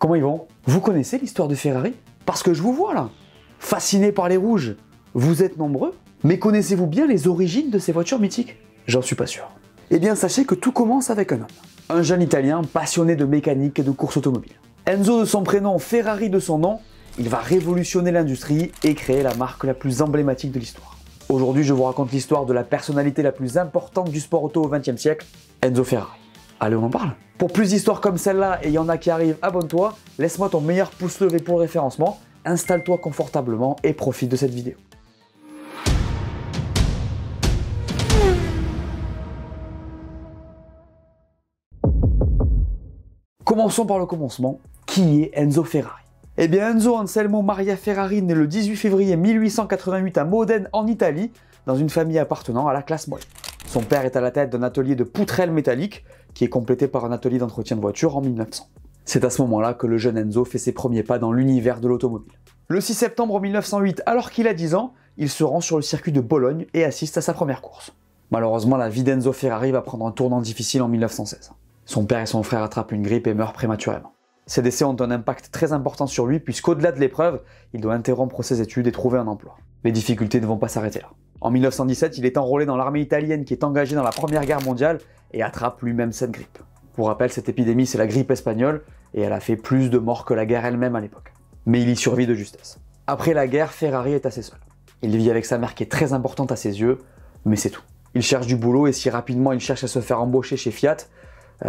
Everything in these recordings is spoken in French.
Comment ils vont? Vous connaissez l'histoire de Ferrari? Parce que je vous vois là, fasciné par les rouges. Vous êtes nombreux, mais connaissez-vous bien les origines de ces voitures mythiques? J'en suis pas sûr. Eh bien sachez que tout commence avec un homme. Un jeune Italien passionné de mécanique et de course automobile. Enzo de son prénom, Ferrari de son nom, il va révolutionner l'industrie et créer la marque la plus emblématique de l'histoire. Aujourd'hui, je vous raconte l'histoire de la personnalité la plus importante du sport auto au XXe siècle, Enzo Ferrari. Allez, on en parle. Pour plus d'histoires comme celle-là, et il y en a qui arrivent, abonne-toi, laisse-moi ton meilleur pouce levé pour le référencement, installe-toi confortablement et profite de cette vidéo. Commençons par le commencement. Qui est Enzo Ferrari? Eh bien, Enzo Anselmo Maria Ferrari naît le 18 février 1888 à Modène, en Italie, dans une famille appartenant à la classe moyenne. Son père est à la tête d'un atelier de poutrelles métalliques, qui est complété par un atelier d'entretien de voitures en 1900. C'est à ce moment-là que le jeune Enzo fait ses premiers pas dans l'univers de l'automobile. Le 6 septembre 1908, alors qu'il a 10 ans, il se rend sur le circuit de Bologne et assiste à sa première course. Malheureusement, la vie d'Enzo Ferrari va prendre un tournant difficile en 1916. Son père et son frère attrapent une grippe et meurent prématurément. Ces décès ont un impact très important sur lui puisqu'au-delà de l'épreuve, il doit interrompre ses études et trouver un emploi. Les difficultés ne vont pas s'arrêter là. En 1917, il est enrôlé dans l'armée italienne qui est engagée dans la Première Guerre mondiale et attrape lui-même cette grippe. Pour rappel, cette épidémie, c'est la grippe espagnole et elle a fait plus de morts que la guerre elle-même à l'époque. Mais il y survit de justesse. Après la guerre, Ferrari est assez seul. Il vit avec sa mère qui est très importante à ses yeux, mais c'est tout. Il cherche du boulot et si rapidement il cherche à se faire embaucher chez Fiat,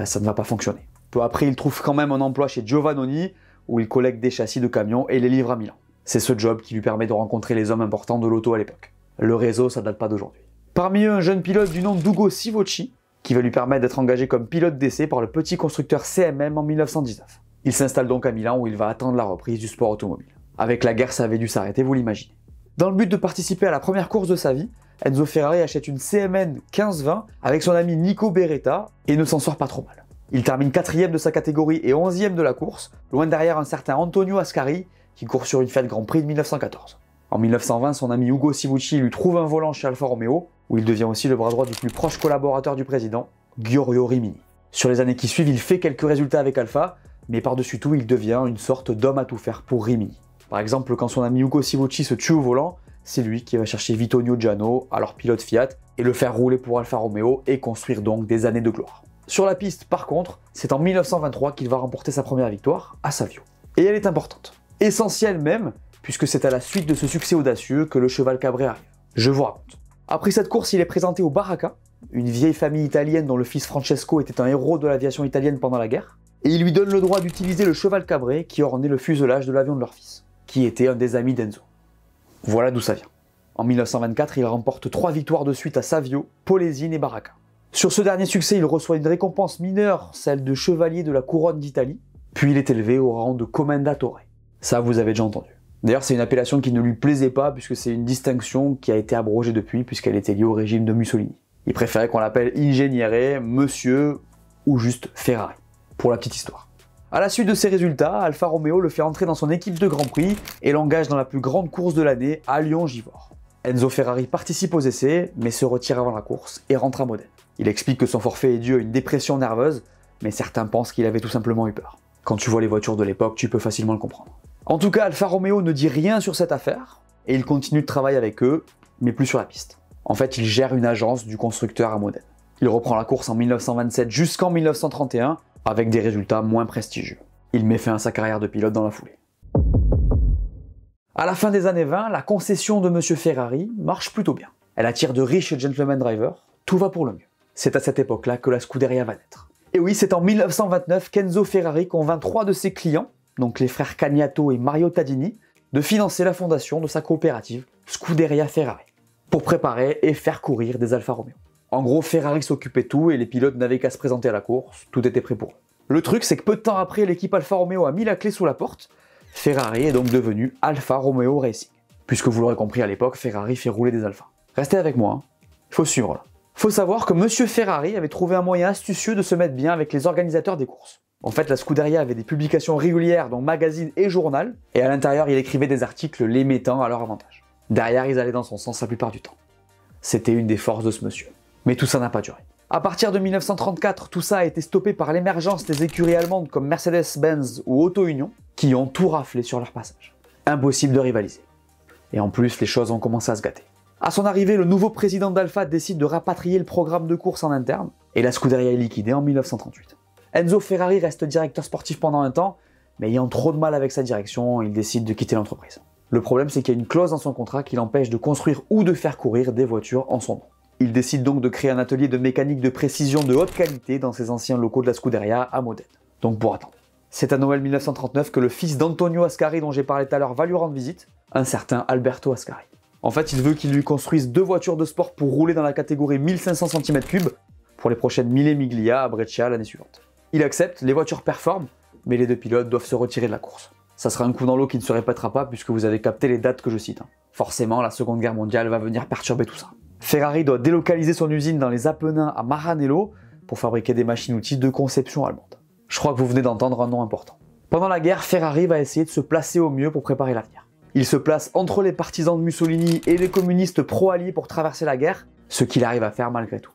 ça ne va pas fonctionner. Peu après, il trouve quand même un emploi chez Giovannoni, où il collecte des châssis de camions et les livre à Milan. C'est ce job qui lui permet de rencontrer les hommes importants de l'auto à l'époque. Le réseau, ça date pas d'aujourd'hui. Parmi eux, un jeune pilote du nom d'Ugo Sivocci, qui va lui permettre d'être engagé comme pilote d'essai par le petit constructeur CMM en 1919. Il s'installe donc à Milan où il va attendre la reprise du sport automobile. Avec la guerre, ça avait dû s'arrêter, vous l'imaginez. Dans le but de participer à la première course de sa vie, Enzo Ferrari achète une CMN 1520 avec son ami Nico Beretta et ne s'en sort pas trop mal. Il termine 4e de sa catégorie et 11e de la course, loin derrière un certain Antonio Ascari qui court sur une Fiat Grand Prix de 1914. En 1920, son ami Ugo Sivocci lui trouve un volant chez Alfa Romeo, où il devient aussi le bras droit du plus proche collaborateur du président, Giorgio Rimini. Sur les années qui suivent, il fait quelques résultats avec Alfa, mais par-dessus tout, il devient une sorte d'homme à tout faire pour Rimini. Par exemple, quand son ami Ugo Sivocci se tue au volant, c'est lui qui va chercher Vittorio Giano, alors pilote Fiat, et le faire rouler pour Alfa Romeo et construire donc des années de gloire. Sur la piste, par contre, c'est en 1923 qu'il va remporter sa première victoire à Savio. Et elle est importante. Essentielle même, puisque c'est à la suite de ce succès audacieux que le cheval cabré arrive. Je vous raconte. Après cette course, il est présenté au Baracca, une vieille famille italienne dont le fils Francesco était un héros de l'aviation italienne pendant la guerre, et il lui donne le droit d'utiliser le cheval cabré qui ornait le fuselage de l'avion de leur fils, qui était un des amis d'Enzo. Voilà d'où ça vient. En 1924, il remporte 3 victoires de suite à Savio, Polesine et Baracca. Sur ce dernier succès, il reçoit une récompense mineure, celle de chevalier de la couronne d'Italie, puis il est élevé au rang de commendatore. Ça, vous avez déjà entendu. D'ailleurs, c'est une appellation qui ne lui plaisait pas, puisque c'est une distinction qui a été abrogée depuis, puisqu'elle était liée au régime de Mussolini. Il préférait qu'on l'appelle Ingegnere, Monsieur, ou juste Ferrari, pour la petite histoire. À la suite de ces résultats, Alfa Romeo le fait entrer dans son équipe de Grand Prix et l'engage dans la plus grande course de l'année à Lyon-Givors. Enzo Ferrari participe aux essais, mais se retire avant la course et rentre à Modène. Il explique que son forfait est dû à une dépression nerveuse, mais certains pensent qu'il avait tout simplement eu peur. Quand tu vois les voitures de l'époque, tu peux facilement le comprendre. En tout cas, Alfa Romeo ne dit rien sur cette affaire, et il continue de travailler avec eux, mais plus sur la piste. En fait, il gère une agence du constructeur à Modène. Il reprend la course en 1927 jusqu'en 1931, avec des résultats moins prestigieux. Il met fin à sa carrière de pilote dans la foulée. À la fin des années 20, la concession de Monsieur Ferrari marche plutôt bien. Elle attire de riches gentlemen drivers, tout va pour le mieux. C'est à cette époque-là que la Scuderia va naître. Et oui, c'est en 1929 qu'Enzo Ferrari convainc 3 de ses clients, donc les frères Cagnato et Mario Tadini, de financer la fondation de sa coopérative Scuderia Ferrari, pour préparer et faire courir des Alfa Romeo. En gros, Ferrari s'occupait de tout et les pilotes n'avaient qu'à se présenter à la course, tout était prêt pour eux. Le truc, c'est que peu de temps après, l'équipe Alfa Romeo a mis la clé sous la porte. Ferrari est donc devenu Alfa Romeo Racing. Puisque vous l'aurez compris à l'époque, Ferrari fait rouler des Alfa. Restez avec moi, hein. Il faut suivre là. Faut savoir que Monsieur Ferrari avait trouvé un moyen astucieux de se mettre bien avec les organisateurs des courses. En fait, la Scuderia avait des publications régulières dans magazines et journal, et à l'intérieur, il écrivait des articles les mettant à leur avantage. Derrière, ils allaient dans son sens la plupart du temps. C'était une des forces de ce monsieur. Mais tout ça n'a pas duré. À partir de 1934, tout ça a été stoppé par l'émergence des écuries allemandes comme Mercedes-Benz ou Auto Union, qui ont tout raflé sur leur passage. Impossible de rivaliser. Et en plus, les choses ont commencé à se gâter. À son arrivée, le nouveau président d'Alfa décide de rapatrier le programme de course en interne, et la Scuderia est liquidée en 1938. Enzo Ferrari reste directeur sportif pendant un temps, mais ayant trop de mal avec sa direction, il décide de quitter l'entreprise. Le problème, c'est qu'il y a une clause dans son contrat qui l'empêche de construire ou de faire courir des voitures en son nom. Il décide donc de créer un atelier de mécanique de précision de haute qualité dans ses anciens locaux de la Scuderia à Modène. Donc pour attendre. C'est à Noël 1939 que le fils d'Antonio Ascari dont j'ai parlé tout à l'heure va lui rendre visite, un certain Alberto Ascari. En fait, il veut qu'il lui construise 2 voitures de sport pour rouler dans la catégorie 1500 cm3 pour les prochaines Mille Miglia à Brescia l'année suivante. Il accepte, les voitures performent, mais les 2 pilotes doivent se retirer de la course. Ça sera un coup dans l'eau qui ne se répétera pas puisque vous avez capté les dates que je cite. Forcément, la Seconde Guerre mondiale va venir perturber tout ça. Ferrari doit délocaliser son usine dans les Apennins à Maranello pour fabriquer des machines-outils de conception allemande. Je crois que vous venez d'entendre un nom important. Pendant la guerre, Ferrari va essayer de se placer au mieux pour préparer l'avenir. Il se place entre les partisans de Mussolini et les communistes pro-alliés pour traverser la guerre, ce qu'il arrive à faire malgré tout.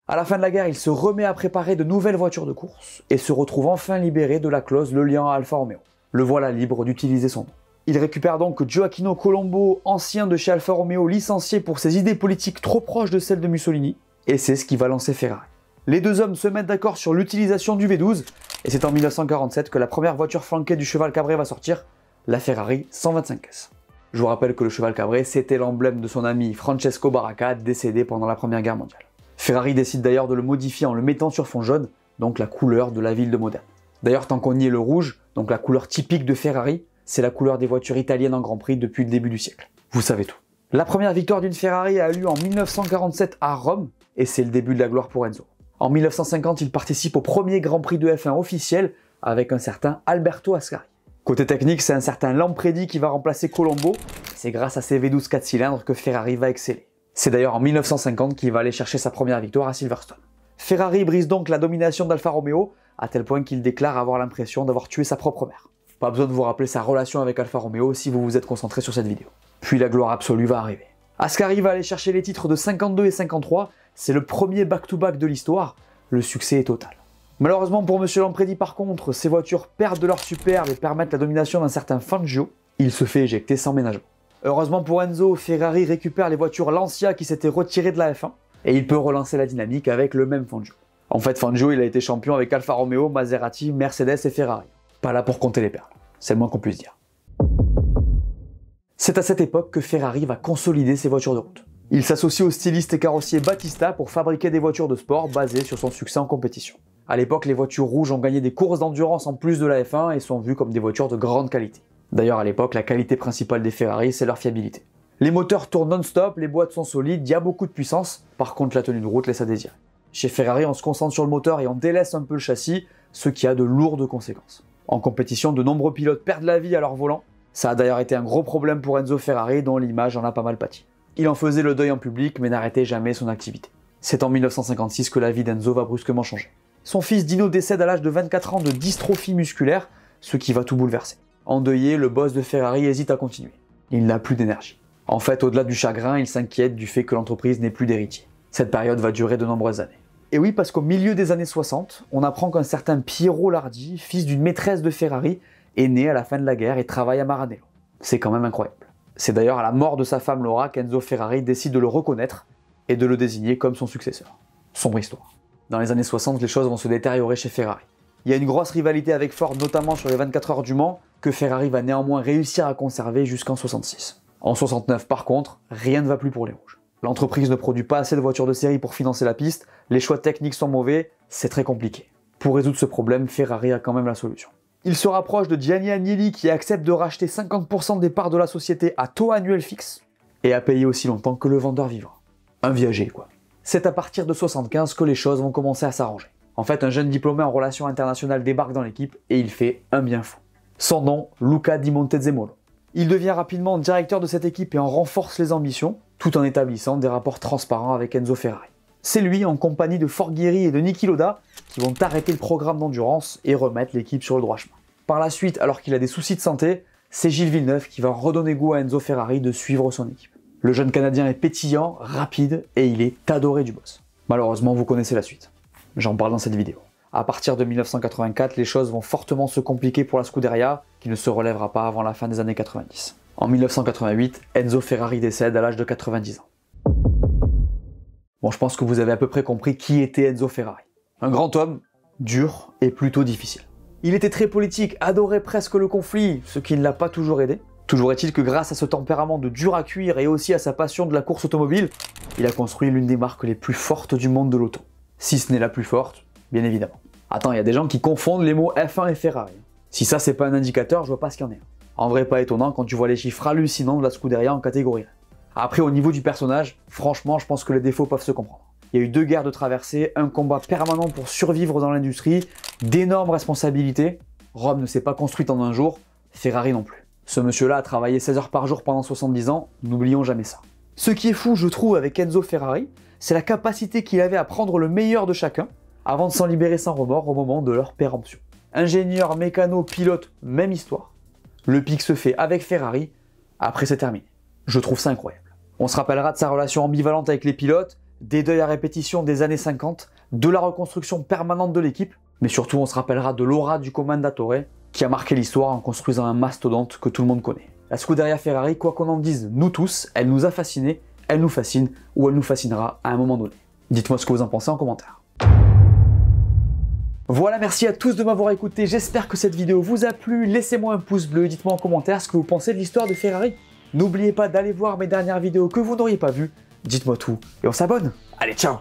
À la fin de la guerre, il se remet à préparer de nouvelles voitures de course et se retrouve enfin libéré de la clause le liant à Alfa Romeo. Le voilà libre d'utiliser son nom. Il récupère donc Gioacchino Colombo, ancien de chez Alfa Romeo, licencié pour ses idées politiques trop proches de celles de Mussolini, et c'est ce qui va lancer Ferrari. Les 2 hommes se mettent d'accord sur l'utilisation du V12, et c'est en 1947 que la première voiture flanquée du cheval cabré va sortir, la Ferrari 125S. Je vous rappelle que le cheval cabré, c'était l'emblème de son ami Francesco Baracca, décédé pendant la Première Guerre mondiale. Ferrari décide d'ailleurs de le modifier en le mettant sur fond jaune, donc la couleur de la ville de Modène. D'ailleurs, tant qu'on y est, le rouge, donc la couleur typique de Ferrari, c'est la couleur des voitures italiennes en Grand Prix depuis le début du siècle. Vous savez tout. La première victoire d'une Ferrari a eu lieu en 1947 à Rome, et c'est le début de la gloire pour Enzo. En 1950, il participe au premier Grand Prix de F1 officiel avec un certain Alberto Ascari. Côté technique, c'est un certain Lampredi qui va remplacer Colombo. C'est grâce à ses V12 4 cylindres que Ferrari va exceller. C'est d'ailleurs en 1950 qu'il va aller chercher sa première victoire à Silverstone. Ferrari brise donc la domination d'Alfa Romeo, à tel point qu'il déclare avoir l'impression d'avoir tué sa propre mère. Pas besoin de vous rappeler sa relation avec Alfa Romeo si vous vous êtes concentré sur cette vidéo. Puis la gloire absolue va arriver. Ascari va aller chercher les titres de 52 et 53, c'est le premier back-to-back de l'histoire, le succès est total. Malheureusement pour Monsieur Lampredi par contre, ces voitures perdent de leur superbe et permettent la domination d'un certain Fangio, il se fait éjecter sans ménagement. Heureusement pour Enzo, Ferrari récupère les voitures Lancia qui s'étaient retirées de la F1, et il peut relancer la dynamique avec le même Fangio. En fait, Fangio, il a été champion avec Alfa Romeo, Maserati, Mercedes et Ferrari. Pas là pour compter les perles, c'est le moins qu'on puisse dire. C'est à cette époque que Ferrari va consolider ses voitures de route. Il s'associe au styliste et carrossier Battista pour fabriquer des voitures de sport basées sur son succès en compétition. À l'époque, les voitures rouges ont gagné des courses d'endurance en plus de la F1 et sont vues comme des voitures de grande qualité. D'ailleurs, à l'époque, la qualité principale des Ferrari, c'est leur fiabilité. Les moteurs tournent non-stop, les boîtes sont solides, il y a beaucoup de puissance, par contre la tenue de route laisse à désirer. Chez Ferrari, on se concentre sur le moteur et on délaisse un peu le châssis, ce qui a de lourdes conséquences. En compétition, de nombreux pilotes perdent la vie à leur volant. Ça a d'ailleurs été un gros problème pour Enzo Ferrari, dont l'image en a pas mal pâti. Il en faisait le deuil en public, mais n'arrêtait jamais son activité. C'est en 1956 que la vie d'Enzo va brusquement changer. Son fils Dino décède à l'âge de 24 ans de dystrophie musculaire, ce qui va tout bouleverser. Endeuillé, le boss de Ferrari hésite à continuer. Il n'a plus d'énergie. En fait, au-delà du chagrin, il s'inquiète du fait que l'entreprise n'ait plus d'héritier. Cette période va durer de nombreuses années. Et oui, parce qu'au milieu des années 60, on apprend qu'un certain Piero Lardi, fils d'une maîtresse de Ferrari, est né à la fin de la guerre et travaille à Maranello. C'est quand même incroyable. C'est d'ailleurs à la mort de sa femme Laura qu'Enzo Ferrari décide de le reconnaître et de le désigner comme son successeur. Sombre histoire. Dans les années 60, les choses vont se détériorer chez Ferrari. Il y a une grosse rivalité avec Ford, notamment sur les 24 heures du Mans, que Ferrari va néanmoins réussir à conserver jusqu'en 66. En 69, par contre, rien ne va plus pour les rouges. L'entreprise ne produit pas assez de voitures de série pour financer la piste, les choix techniques sont mauvais, c'est très compliqué. Pour résoudre ce problème, Ferrari a quand même la solution. Il se rapproche de Gianni Agnelli qui accepte de racheter 50% des parts de la société à taux annuel fixe et à payer aussi longtemps que le vendeur vivra. Un viager quoi. C'est à partir de 75 que les choses vont commencer à s'arranger. En fait, un jeune diplômé en relations internationales débarque dans l'équipe et il fait un bien fou. Son nom, Luca Di Montezemolo. Il devient rapidement directeur de cette équipe et en renforce les ambitions, tout en établissant des rapports transparents avec Enzo Ferrari. C'est lui, en compagnie de Forghieri et de Niki Lauda, qui vont arrêter le programme d'endurance et remettre l'équipe sur le droit chemin. Par la suite, alors qu'il a des soucis de santé, c'est Gilles Villeneuve qui va redonner goût à Enzo Ferrari de suivre son équipe. Le jeune Canadien est pétillant, rapide et il est adoré du boss. Malheureusement, vous connaissez la suite. J'en parle dans cette vidéo. À partir de 1984, les choses vont fortement se compliquer pour la Scuderia, qui ne se relèvera pas avant la fin des années 90. En 1988, Enzo Ferrari décède à l'âge de 90 ans. Bon, je pense que vous avez à peu près compris qui était Enzo Ferrari. Un grand homme, dur et plutôt difficile. Il était très politique, adorait presque le conflit, ce qui ne l'a pas toujours aidé. Toujours est-il que grâce à ce tempérament de dur à cuire et aussi à sa passion de la course automobile, il a construit l'une des marques les plus fortes du monde de l'auto. Si ce n'est la plus forte, bien évidemment. Attends, il y a des gens qui confondent les mots F1 et Ferrari. Si ça c'est pas un indicateur, je vois pas ce qu'il y en a. En vrai, pas étonnant quand tu vois les chiffres hallucinants de la Scuderia en catégorie 1. Après, au niveau du personnage, franchement, je pense que les défauts peuvent se comprendre. Il y a eu 2 guerres de traversée, un combat permanent pour survivre dans l'industrie, d'énormes responsabilités. Rome ne s'est pas construite en un jour, Ferrari non plus. Ce monsieur-là a travaillé 16 heures par jour pendant 70 ans, n'oublions jamais ça. Ce qui est fou, je trouve, avec Enzo Ferrari, c'est la capacité qu'il avait à prendre le meilleur de chacun, avant de s'en libérer sans remords au moment de leur péremption. Ingénieur, mécano, pilote, même histoire. Le pic se fait avec Ferrari, après c'est terminé. Je trouve ça incroyable. On se rappellera de sa relation ambivalente avec les pilotes, des deuils à répétition des années 50, de la reconstruction permanente de l'équipe, mais surtout on se rappellera de l'aura du Commendatore, qui a marqué l'histoire en construisant un mastodonte que tout le monde connaît. La Scuderia Ferrari, quoi qu'on en dise, nous tous, elle nous a fascinés, elle nous fascine, ou elle nous fascinera à un moment donné. Dites-moi ce que vous en pensez en commentaire. Voilà, merci à tous de m'avoir écouté, j'espère que cette vidéo vous a plu, laissez-moi un pouce bleu, dites-moi en commentaire ce que vous pensez de l'histoire de Ferrari. N'oubliez pas d'aller voir mes dernières vidéos que vous n'auriez pas vues, dites-moi tout, et on s'abonne. Allez, ciao!